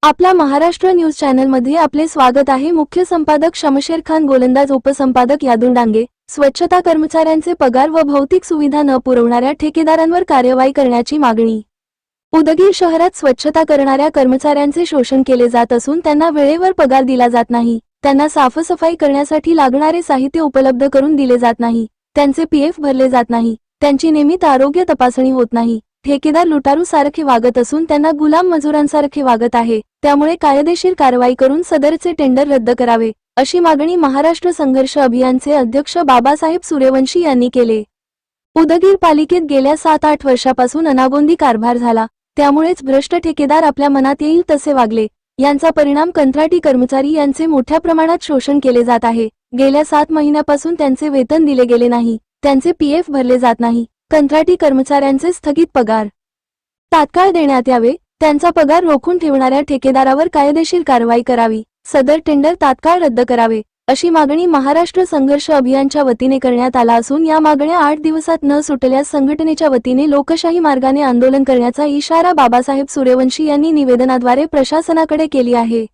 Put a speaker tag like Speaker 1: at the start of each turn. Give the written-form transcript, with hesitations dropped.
Speaker 1: आपला महाराष्ट्र न्यूज चॅनलमध्ये आपले स्वागत आहे। मुख्य संपादक शमशेर खान, गोलंदाज उपसंपादक यादुन डांगे। स्वच्छता कर्मचाऱ्यांचे पगार व भौतिक सुविधा न पुरवणाऱ्या ठेकेदारांवर कार्यवाही करण्याची मागणी। उदगीर शहरात स्वच्छता करणाऱ्या कर्मचाऱ्यांचे शोषण केले जात असून त्यांना वेळेवर पगार दिला जात नाही। त्यांना साफसफाई करण्यासाठी लागणारे साहित्य उपलब्ध करून दिले जात नाही। त्यांचे पीएफ भरले जात नाही। त्यांची नियमित आरोग्य तपासणी होत नाही। ठेकेदार लुटारू सारखे वागत असून त्यांना गुलाम मजुरांसारखे वागत आहे। त्यामुळे कायदेशीर कारवाई करून सदरचे टेंडर रद्द करावे, अशी मागणी महाराष्ट्र संघर्ष अभियानचे अध्यक्ष बाबासाहेब सूर्यवंशी यांनी केले। उदगीर पालिकेत गेल्या 7-8 वर्षापासून अनागोंदी कारभार झाला। त्यामुळेच भ्रष्ट ठेकेदार आपल्या मनात येईल तसे वागले। यांचा परिणाम कंत्राटी कर्मचारी यांचे मोठ्या प्रमाणात शोषण केले जात आहे। गेल्या 7 महिन्यापासून त्यांचे वेतन दिले गेले नाही। त्यांचे पीएफ भरले जात नाही। कंत्राटी कर्मचाऱ्यांचे स्थगित पगार तात्काळ देण्यात यावे। त्यांचा पगार रोखून ठेवणाऱ्या ठेकेदारावर कायदेशीर कारवाई करावी। सदर टेंडर तात्काळ रद्द करावे, अशी मागणी महाराष्ट्र संघर्ष अभियानच्या वतीने करण्यात आला असून या मागण्या 8 दिवसात न सुटल्यास संघटनेच्या वतीने लोकशाही मार्गाने आंदोलन करण्याचा इशारा बाबासाहेब सूर्यवंशी यांनी निवेदनाद्वारे प्रशासनाकडे केली आहे।